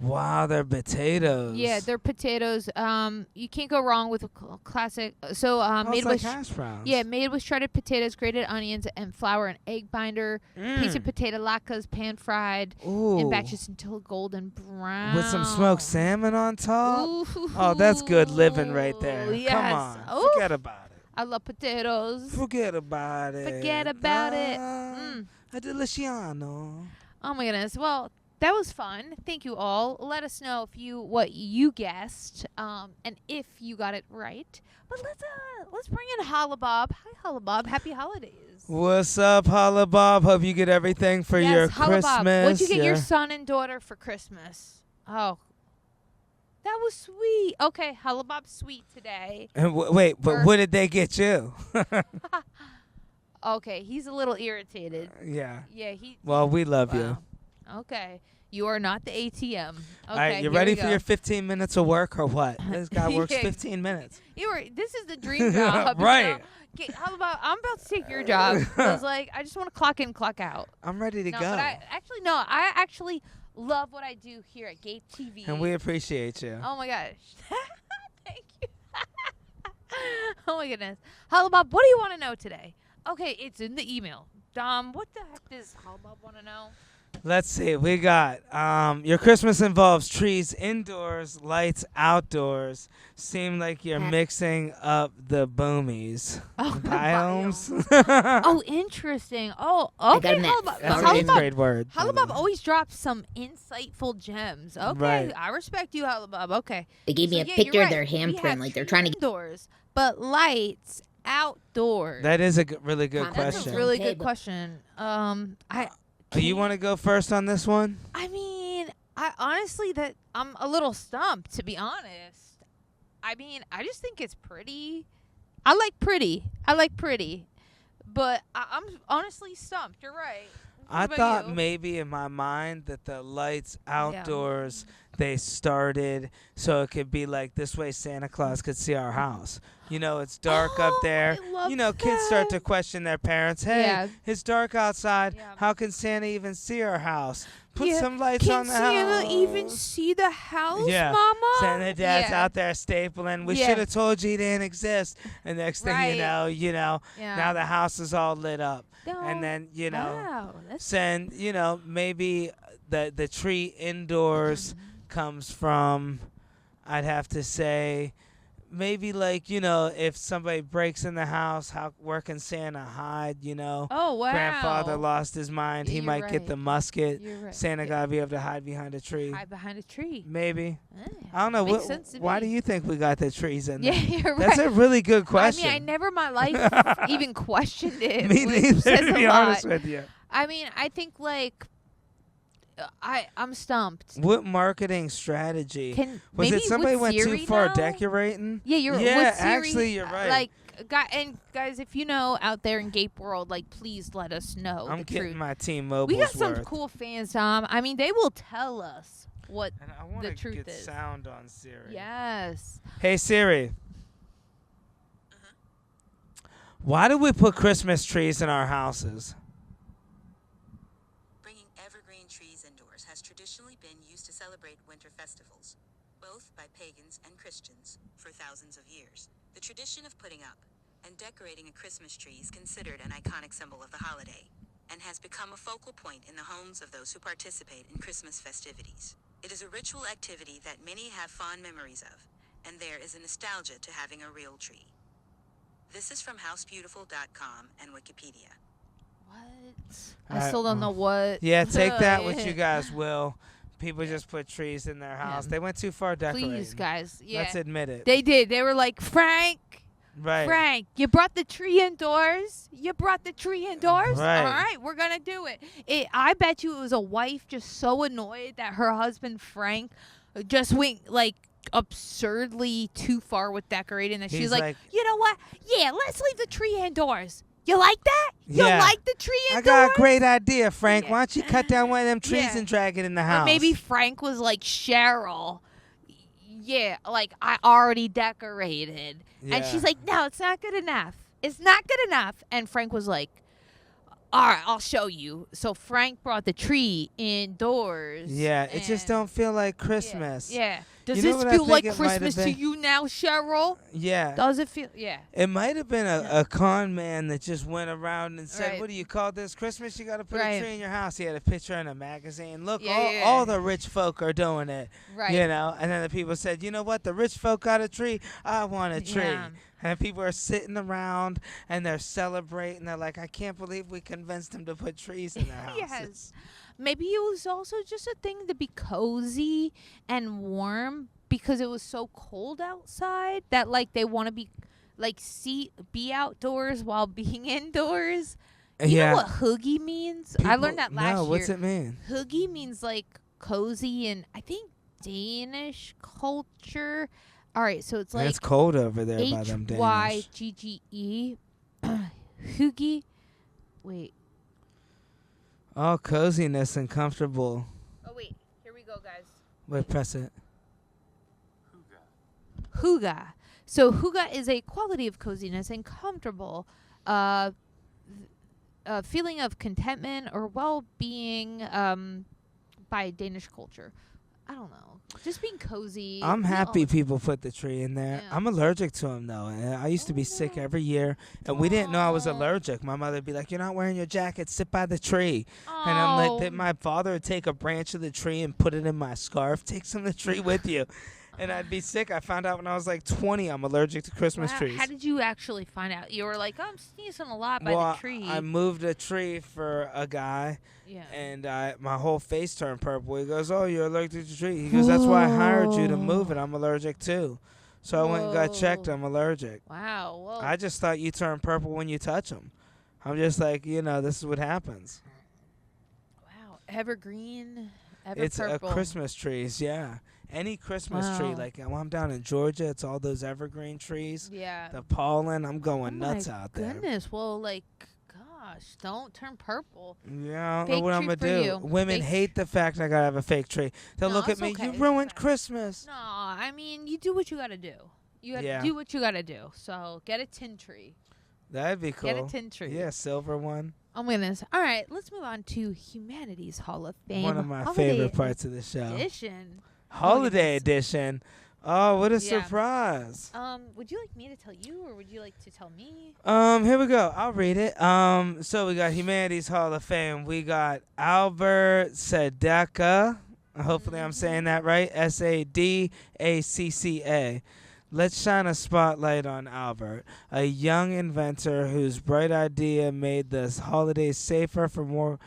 Wow, they're potatoes. Yeah, they're potatoes. You can't go wrong with a classic. So made it's like with hash browns. yeah, made with shredded potatoes, grated onions, and flour and egg binder. Piece of potato latkes, pan fried Ooh. in batches until golden brown. With some smoked salmon on top. Ooh. Oh, that's good living right there. Yes. Come on. Ooh. Forget about it. I love potatoes. Forget about it. Forget about it. A deliciano. Oh my goodness. Well, that was fun. Thank you all. Let us know what you guessed, and if you got it right. But let's bring in Holla Bob. Hi, Holla Bob. Happy holidays. What's up, Holla Bob? Hope you get everything for your Holla Christmas. Bob. What'd you get your son and daughter for Christmas? Oh, that was sweet. Okay, Holla Bob's sweet today. And wait, but what did they get you? Okay, he's a little irritated. Yeah. Yeah, Well, we love you. Okay. You are not the ATM. Okay, all right, you ready for your 15 minutes of work or what? This guy works 15 minutes. This is the dream job. Right. I'm about to take your job. I just want to clock in, clock out. I'm ready to go. But I actually love what I do here at Gape TV. And we appreciate you. Oh, my gosh. Thank you. Oh, my goodness. Holla Bob, what do you want to know today? Okay, it's in the email. Dom, what the heck does Holla Bob want to know? Let's see. We got your Christmas involves trees indoors, lights outdoors. Seem like you're mixing up the boomies. Biomes. Oh, interesting. Oh, okay. That's an 8th grade word. Holla Bob always drops some insightful gems. Okay, right. I respect you, Holla Bob. Okay. They gave me a picture of their handprint, like they're trying to indoors, but lights outdoors. That is a really good question. That's a really good question. You want to go first on this one? I mean, I honestly I'm a little stumped, to be honest. I mean, I just think it's pretty. I like pretty, but I'm honestly stumped. You're right. I thought maybe in my mind that the lights outdoors, they started so it could be like this way Santa Claus could see our house. You know, it's dark up there. You know, kids start to question their parents. Hey, it's dark outside. Yeah. How can Santa even see our house? Put some lights on the house. Can Santa even see the house, Mama? Santa Dad's out there stapling. We should have told you he didn't exist. And next thing you know, now the house is all lit up. And then, send, maybe the tree indoors comes from, I'd have to say, maybe if somebody breaks in the house, where can Santa hide, Oh, wow. Grandfather lost his mind. He might get the musket. Right. Santa got to be able to hide behind a tree. Hide behind a tree. Maybe. I don't know. Why do you think we got the trees in there? Yeah, you're right. That's a really good question. I mean, I never in my life even questioned it. Me neither, to be honest with you. I mean, I think, I'm stumped. What marketing strategy? Was it somebody went too far decorating? Yeah, you're actually, you're right. Guys, if you know out there in Gape World, please let us know. I'm getting my T-Mobile. We got some cool fans, Tom. I mean, they will tell us what the truth get is. Sound on Siri. Yes. Hey Siri. Why do we put Christmas trees in our houses? Bringing evergreen trees indoors has traditionally been used to celebrate winter festivals, both by pagans and Christians, for thousands of years. The tradition of putting up and decorating a Christmas tree is considered an iconic symbol of the holiday, and has become a focal point in the homes of those who participate in Christmas festivities. It is a ritual activity that many have fond memories of, and there is a nostalgia to having a real tree. This is from housebeautiful.com and Wikipedia. What? I still don't know what. Yeah, take that what you guys will. People just put trees in their house. They went too far decorating. Please, guys. Yeah. Let's admit it. They did. They were like, Frank, you brought the tree indoors? Right. All right, we're going to do it. I bet you it was a wife just so annoyed that her husband, Frank, just went, absurdly too far with decorating that she's like, you know what? Yeah, let's leave the tree indoors. You like that? You like the tree indoors? I got a great idea, Frank. Why don't you cut down one of them trees and drag it in the house? Or maybe Frank was like, Cheryl, I already decorated. Yeah. And she's like, no, it's not good enough. It's not good enough. And Frank was like, all right, I'll show you. So Frank brought the tree indoors. Yeah, it just don't feel like Christmas. Yeah. Does You know this what I feel think like it might have Christmas to been? you now, Cheryl? Yeah. Does it feel? Yeah. It might have been a con man that just went around and said, Right. "What do you call this? Christmas? You got to put Right. a tree in your house." He had a picture in a magazine. Look, Yeah, all the rich folk are doing it. Right. You know, and then the people said, "You know what? The rich folk got a tree. I want a tree." Yeah. And people are sitting around and they're celebrating. They're like, "I can't believe we convinced them to put trees in their houses." Yes. Be it was also just a thing to be cozy and warm because it was so cold outside that like they want to be like be outdoors while being indoors. You know what hoogie means? I learned that last year. No, what's it mean? Hoogie means like cozy and I think Danish culture. All right, so it's like it's cold over there by them Danish. Hygge. Hoogie. Wait. Oh, coziness and comfortable. Oh wait, here we go, guys. Wait, press it. Hygge. So hygge is a quality of coziness and comfortable, a feeling of contentment or well-being by Danish culture. I don't know. Just being cozy. I'm happy people put the tree in there. Yeah. I'm allergic to them, though. And I used to be sick every year, and we didn't know I was allergic. My mother would be like, "You're not wearing your jacket. Sit by the tree." And I'm like, my father would take a branch of the tree and put it in my scarf. Take some of the tree with you. And I'd be sick. I found out when I was like 20 I'm allergic to Christmas trees. How did you actually find out? You were like, I'm sneezing a lot by the tree. I moved a tree for a guy, and my whole face turned purple. He goes, "Oh, you're allergic to the tree." He goes, "That's why I hired you to move it. I'm allergic too." So I went and got checked. I'm allergic. Wow. Whoa. I just thought you turn purple when you touch them. I'm just like, this is what happens. Wow. Evergreen. It's Christmas trees, yeah. Any Christmas tree, like when I'm down in Georgia, it's all those evergreen trees. Yeah. The pollen, I'm going nuts out there. Goodness, well, gosh, don't turn purple. Yeah, I don't Fake know what I'm tree gonna for do. you. Women hate the fact I gotta have a fake tree. They'll look at it's me. okay. You It's ruined fine. Christmas. No, I mean you do what you gotta do. You gotta do what you gotta do. So get a tin tree. That'd be cool. Get a tin tree. Yeah, silver one. Oh my goodness. All right, let's move on to Humanities Hall of Fame. One of my Holiday favorite parts of the show. Edition. Holiday edition. Oh, what a surprise. Would you like me to tell you or would you like to tell me? Here we go. I'll read it. So we got Humanities Hall of Fame. We got Albert Sadacca. Hopefully I'm saying that right. Sadacca. Let's shine a spotlight on Albert, a young inventor whose bright idea made the holidays safer for more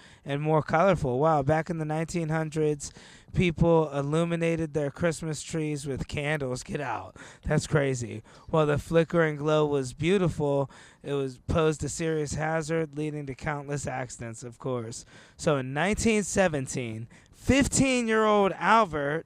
colorful. Wow, back in the 1900s, people illuminated their Christmas trees with candles. Get out. That's crazy. While the flickering glow was beautiful, it was posed a serious hazard, leading to countless accidents, of course. So in 1917, 15-year-old Albert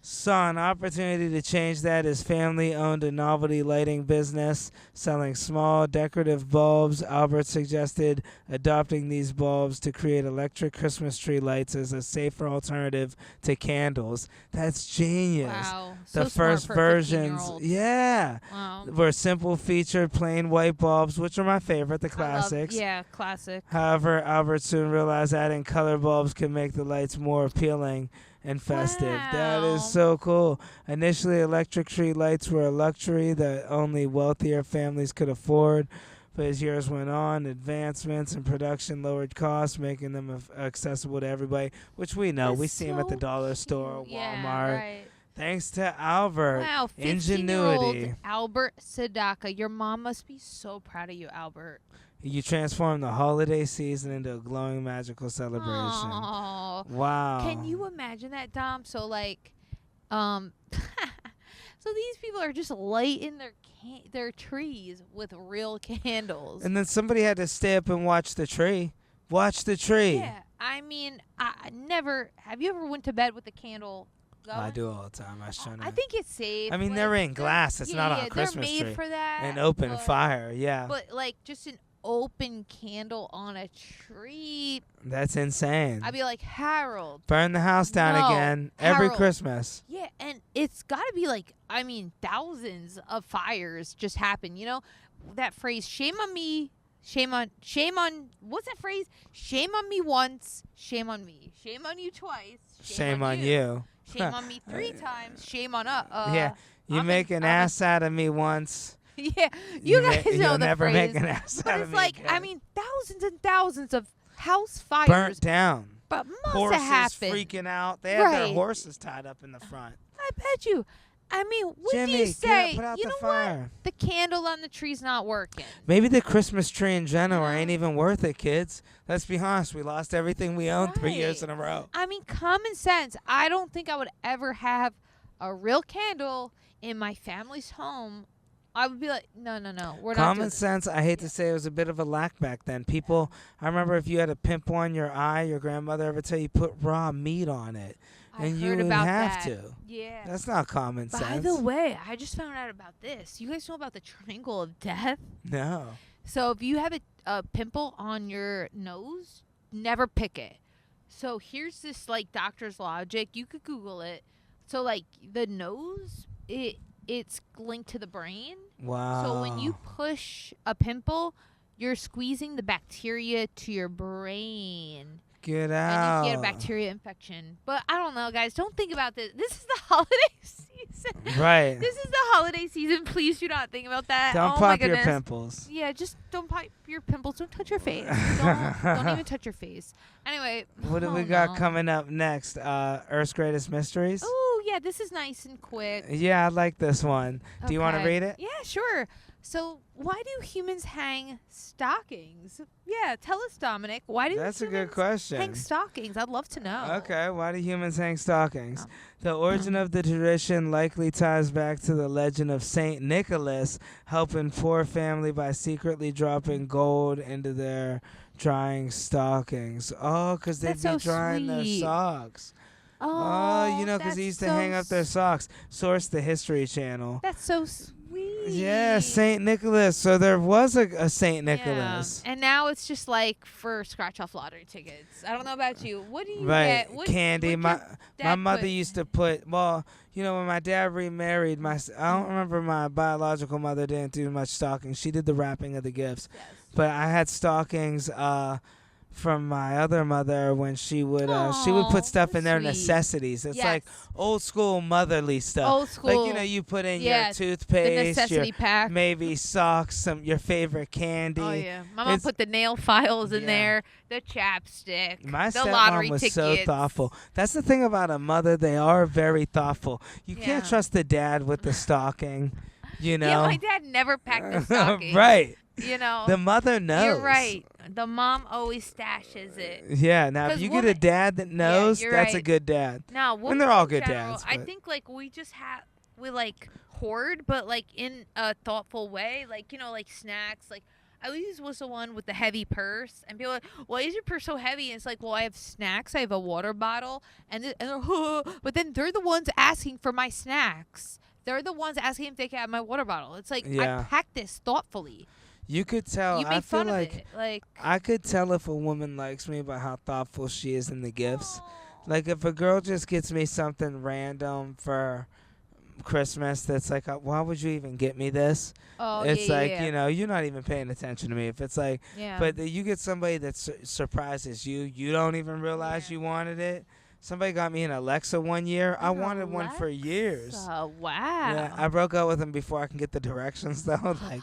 saw an opportunity to change that. His family owned a novelty lighting business selling small decorative bulbs. Albert suggested adopting these bulbs to create electric Christmas tree lights as a safer alternative to candles. That's genius. Wow. The So first smart for a versions, 15-year-old. Wow. were simple, featured plain white bulbs, which are my favorite, the classics. Classic. However, Albert soon realized adding color bulbs could make the lights more appealing and festive. Wow. That is so cool. Initially, electric tree lights were a luxury that only wealthier families could afford. But as years went on, advancements in production lowered costs, making them accessible to everybody, which we know. That's we see them at the dollar store, Walmart. Yeah, right. Thanks to Albert. Wow, 15-year-old Ingenuity. Albert Sadacca. Your mom must be so proud of you, Albert. You transformed the holiday season into a glowing, magical celebration. Aww. Wow. Can you imagine that, Dom? So, so these people are just lighting their trees with real candles. And then somebody had to stay up and watch the tree. Watch the tree. Yeah, I mean, I never. Have you ever went to bed with a candle going? I do all the time. I shouldn't. I think it's safe. I mean, they're in glass. It's not on a Christmas they're made tree. for that. An open fire, yeah. But just an open candle on a tree. That's insane. I'd be like, Harold, burn the house down again every Harold. Christmas. Yeah, and it's got to be thousands of fires just happen. You know, that phrase, shame on me, Shame on, what's that phrase? Shame on me once, shame on me. Shame on you twice, shame on you. Shame on me 3 times, shame on yeah, you make an ass out of me once. Yeah, you guys know you'll the never phrase. make an ass out of me. But it's like, again. I mean, thousands and thousands of house fires. Burnt down. But must horses have happened. Freaking out. They had their horses tied up in the front. I bet you. I mean, what Jimmy, do you say? put out you the know fire. what? The candle on the tree's not working. Maybe the Christmas tree in general ain't even worth it, kids. Let's be honest. We lost everything we owned 3 years in a row. I mean, common sense. I don't think I would ever have a real candle in my family's home. I would be like, no, we're not. Common sense. I hate to say it was a bit of a lack back then. People, I remember if you had a pimple on your eye, your grandmother ever tell you put raw meat on it, and you wouldn't have to. Yeah, that's not common sense. By the way, I just found out about this. You guys know about the triangle of death? No. So if you have a pimple on your nose, never pick it. So here's this like doctor's logic. You could Google it. So like the nose, it's linked to the brain. Wow. So when you push a pimple, you're squeezing the bacteria to your brain. Get out. And you get a bacteria infection. But I don't know, guys. Don't think about this. This is the holiday season. Right. This is the holiday season. Please do not think about that. Don't pop your pimples. Yeah, just don't pop your pimples. Don't touch your face. Don't even touch your face. Anyway. What do we got coming up next? Earth's Greatest Mysteries? Oh, yeah. This is nice and quick. Yeah, I like this one. Do you want to read it? Yeah, sure. So, why do humans hang stockings? Yeah, tell us, Dominic. Why do That's humans a good question. hang stockings? I'd love to know. Okay, why do humans hang stockings? The origin of the tradition likely ties back to the legend of Saint Nicholas helping poor family by secretly dropping gold into their drying stockings. Oh, because they'd be drying their socks. Oh, because they used to hang up their socks. Source the History Channel. That's so sweet. Yeah, Saint Nicholas. So there was a Saint Nicholas. And now it's just like for scratch-off lottery tickets. I don't know about you. What do you get? What, candy. My mother used to put, when my dad remarried, I don't remember my biological mother didn't do much stockings. She did the wrapping of the gifts. Yes. But I had stockings from my other mother when she would put stuff in their necessities. It's like old school motherly stuff. Old school. Like, you put in your toothpaste, the necessity pack. Maybe socks, your favorite candy. Oh, yeah. My mom put the nail files in there, the chapstick, my the lottery was tickets. so thoughtful. That's the thing about a mother. They are very thoughtful. You can't trust the dad with the stocking, Yeah, my dad never packed the stocking. Right. The mother knows. You're right. The mom always stashes it. Yeah. Now, if you get a dad that knows, that's a good dad. Now, and they're all good dads. I think we hoard, but in a thoughtful way. Like snacks. Like I always was the one with the heavy purse, and people are like, why is your purse so heavy? And it's like, well, I have snacks. I have a water bottle, and but then they're the ones asking for my snacks. They're the ones asking if they can have my water bottle. It's like I packed this thoughtfully. You could tell. You make fun of it. Like I could tell if a woman likes me by how thoughtful she is in the gifts. Like if a girl just gets me something random for Christmas, that's like, why would you even get me this? Oh, it's you're not even paying attention to me. If it's like, but you get somebody that surprises you, you don't even realize you wanted it. Somebody got me an Alexa one year. I wanted one for years. Wow. Yeah, I broke up with him before I can get the directions though. Like.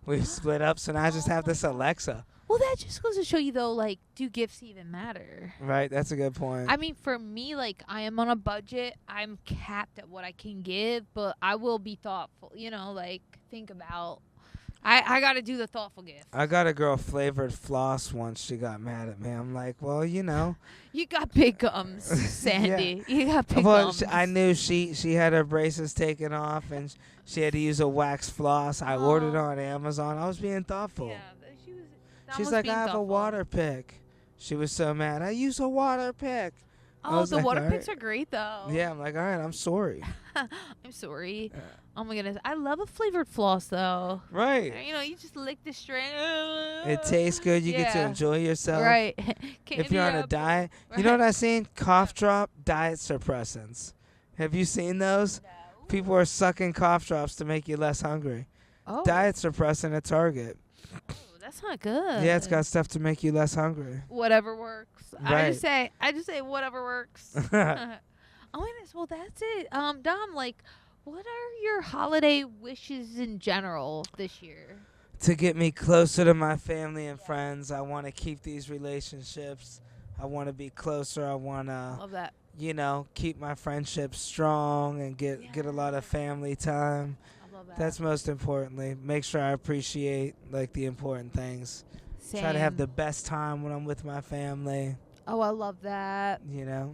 We've split up, so now I just have this Alexa. Well, that just goes to show you, though, do gifts even matter? Right, that's a good point. I mean, for me, I am on a budget. I'm capped at what I can give, but I will be thoughtful. Think about... I got to do the thoughtful gift. I got a girl flavored floss once. She got mad at me. I'm like, well, You got big gums, Sandy. You got big gums. I knew she had her braces taken off, and she had to use a wax floss. I ordered on Amazon. I was being thoughtful. Yeah, she's like, I have a water pick. She was so mad. I use a water pick. Oh, the water picks are great, though. Yeah, I'm like, all right, I'm sorry. I'm sorry. Oh, my goodness. I love a flavored floss, though. Right. You just lick the string. It tastes good. You get to enjoy yourself. Right. If you're on a diet. Right. You know what I've seen? Cough drop diet suppressants. Have you seen those? No. People are sucking cough drops to make you less hungry. Oh. Diet suppressant at Target. That That's not good. Yeah, it's got stuff to make you less hungry. Whatever works. Right. I just say whatever works. Oh, well, that's it. Dom, like, what are your holiday wishes in general this year? To get me closer to my family and friends. I want to keep these relationships. I want to be closer. I want to, Love that. Keep my friendships strong and get a lot of family time. I love that. That's most importantly. Make sure I appreciate, like, the important things. Same. Try to have the best time when I'm with my family. Oh, I love that. Yeah.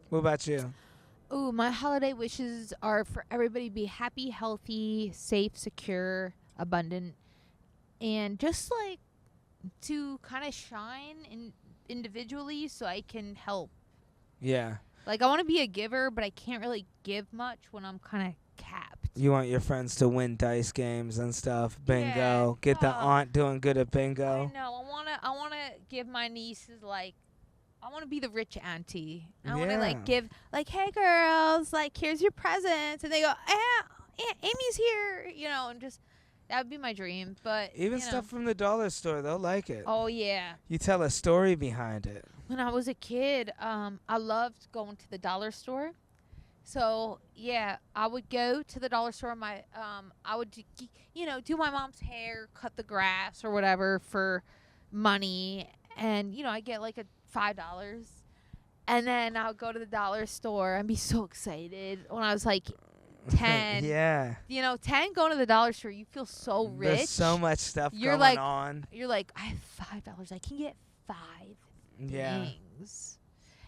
What about you? Ooh, my holiday wishes are for everybody to be happy, healthy, safe, secure, abundant, and just, like, to kind of shine individually so I can help. Yeah. Like, I want to be a giver, but I can't really give much when I'm kind of capped. You want your friends to win dice games and stuff. Bingo. Yeah. Get the aunt doing good at bingo. I know. I want to give my nieces, like, I want to be the rich auntie. I want to, like, give, like, hey, girls, like, here's your presents. And they go, Aunt Amy's here, and just, that would be my dream. But even stuff from the dollar store, they'll like it. Oh, yeah. You tell a story behind it. When I was a kid, I loved going to the dollar store. So, yeah, I would go to the dollar store. I would, do my mom's hair, cut the grass or whatever for money. And, I get like $5. And then I would go to the dollar store and be so excited when I was like 10. Yeah. 10 going to the dollar store, you feel so rich. There's so much stuff going on. You're like, I have $5. I can get 5 things.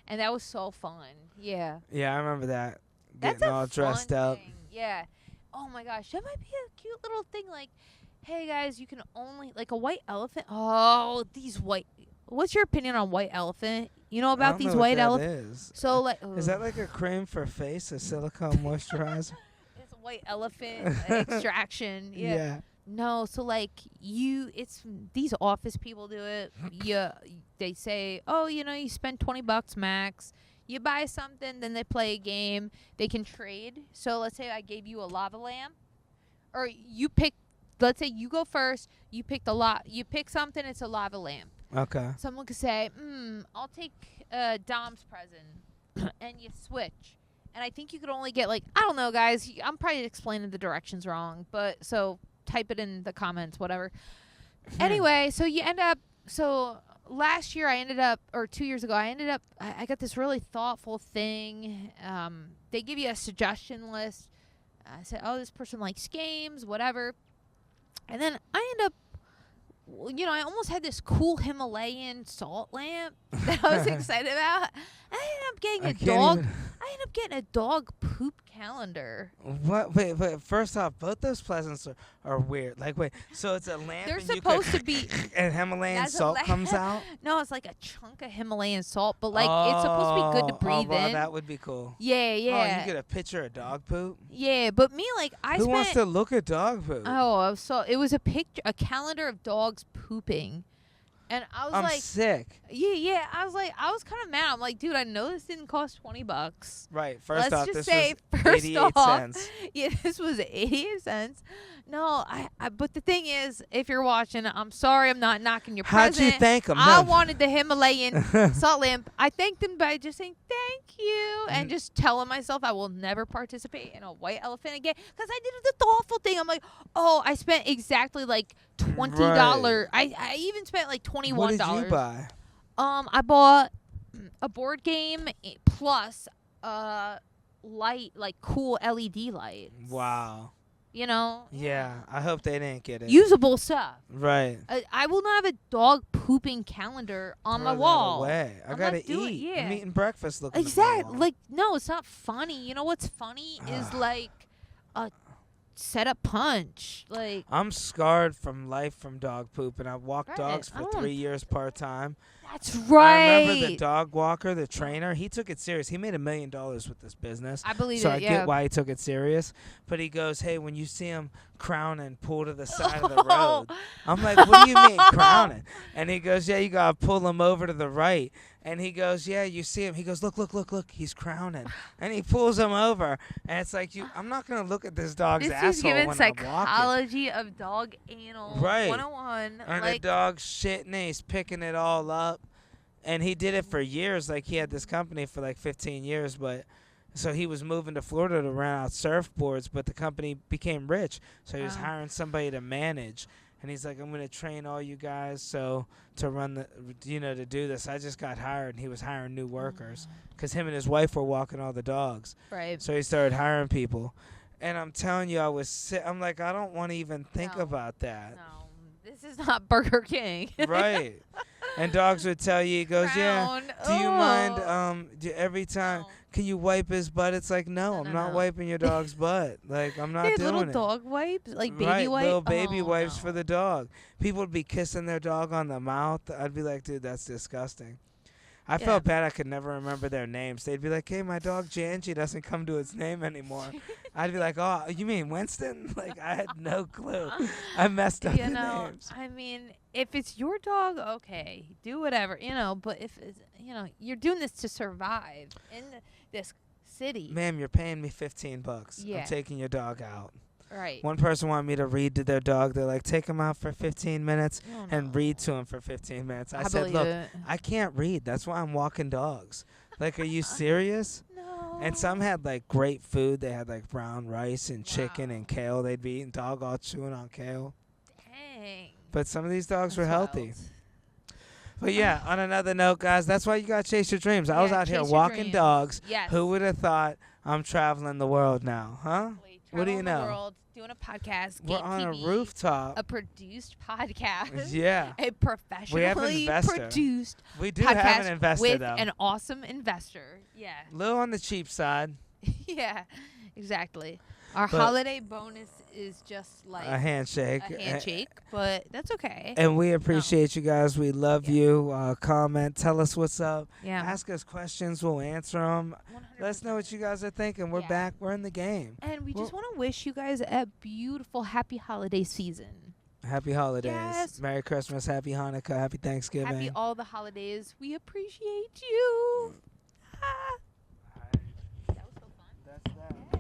And that was so fun. Yeah. Yeah, I remember that. That's Getting all dressed up. Thing. Yeah. Oh my gosh, that might be a cute little thing. Like, hey guys, you can only, like, a white elephant. Oh, these white. What's your opinion on white elephant? You know about these white elephants? So, like, is that like a cream for face, a silicone moisturizer? It's a white elephant extraction. Yeah. No, so like it's these office people do it. They say, oh, you spend $20 max. You buy something, then they play a game. They can trade. So let's say I gave you a lava lamp, or you pick. Let's say you go first. You pick You pick something. It's a lava lamp. Okay. Someone could say, I'll take Dom's present, and you switch. And I think you could only get, like, I don't know, guys. I'm probably explaining the directions wrong, but so type it in the comments, whatever. Anyway, so you end up. So last year or 2 years ago, I got this really thoughtful thing. They give you a suggestion list. I said, oh, this person likes games, whatever. And then I end up, I almost had this cool Himalayan salt lamp that I was excited about. I ended up getting a dog poop calendar. What? Wait. First off, both those presents are weird. Like, wait. So it's a lamp. They're supposed to be. And Himalayan salt comes out. No, it's like a chunk of Himalayan salt, but like it's supposed to be good to breathe in. That would be cool. Yeah. Oh, you get a picture of dog poop. Yeah, but me, like, Who wants to look at dog poop? Oh, so it was a calendar of dogs pooping. And I was I'm like, sick. Yeah. I was kind of mad. I'm like, dude, I know this didn't cost $20. Right. First off, this was 88 cents. Yeah, this was 88 cents. No, but the thing is, if you're watching, I'm sorry, I'm not knocking your present. How'd you thank them? I wanted the Himalayan salt lamp. I thanked them by just saying thank you and just telling myself I will never participate in a white elephant again because I did the thoughtful thing. I'm like, oh, I spent exactly like $20. Right. I even spent like $21. What did you buy? I bought a board game plus light, like cool LED lights. Wow. Yeah, I hope they didn't get it. Usable stuff. Right. I will not have a dog pooping calendar on my wall. I gotta eat. I'm eating breakfast looking exactly. Like, no, it's not funny. You know what's funny is like a setup punch. Like, I'm scarred from life from dog poop, and I've walked dogs for 3 years part time. That's right. I remember the dog walker, the trainer. He took it serious. He made $1 million with this business. I believe so it. I get why he took it serious. But he goes, "Hey, when you see him crowning, pull to the side of the road." I'm like, "What do you mean crowning?" And he goes, "Yeah, you gotta pull him over to the right." And he goes, "Yeah, you see him." He goes, "Look, he's crowning." And he pulls him over, and it's like, I'm not gonna look at this dog's asshole. He's given when psychology of dog anal 101. And the dog's shitting and he's picking it all up. And he did it for years. Like, he had this company for like 15 years, but so he was moving to Florida to rent out surfboards, but the company became rich. So he was hiring somebody to manage. And he's like, I'm going to train all you guys to run to do this. I just got hired, and he was hiring new workers because him and his wife were walking all the dogs. Right. So he started hiring people. And I'm telling you, I'm like, I don't want to even think about that. No, this is not Burger King. Right. And dogs would tell you, he goes, yeah, do you mind every time, can you wipe his butt? It's like, no, I'm not wiping your dog's butt. Like, I'm not doing little it. dog wipes? Like baby wipes? Little baby wipes for the dog. People would be kissing their dog on the mouth. I'd be like, dude, that's disgusting. I felt bad I could never remember their names. They'd be like, hey, my dog Janji doesn't come to its name anymore. I'd be like, oh, you mean Winston? Like, I had no clue. I messed up the names. I mean, if it's your dog, okay, do whatever, but if it's, you're doing this to survive in this city. Ma'am, you're paying me $15. Yeah. I'm taking your dog out. Right. One person wanted me to read to their dog. They're like, take him out for 15 minutes and read to him for 15 minutes. I said, look, I can't read. That's why I'm walking dogs. Like, are you serious? No. And some had, like, great food. They had, like, brown rice and chicken and kale they'd be eating. Dog all chewing on kale. Dang. But some of these dogs were healthy. But, yeah, on another note, guys, that's why you got to chase your dreams. I was out here walking dogs. Yes. Who would have thought I'm traveling the world now, huh? What do you know? The world, doing a podcast. We're on a rooftop. A produced podcast. Yeah. A professionally produced We do have an investor, with though. an awesome investor. Yeah. A little on the cheap side. Yeah, exactly. Our holiday bonus is just like a handshake. But that's okay. And we appreciate you guys. We love you. Comment. Tell us what's up. Yeah. Ask us questions. We'll answer them. 100%. Let us know what you guys are thinking. We're back. We're in the game. And we just want to wish you guys a beautiful, happy holiday season. Happy holidays. Yes. Merry Christmas. Happy Hanukkah. Happy Thanksgiving. Happy all the holidays. We appreciate you. All right. That was so fun. That's that.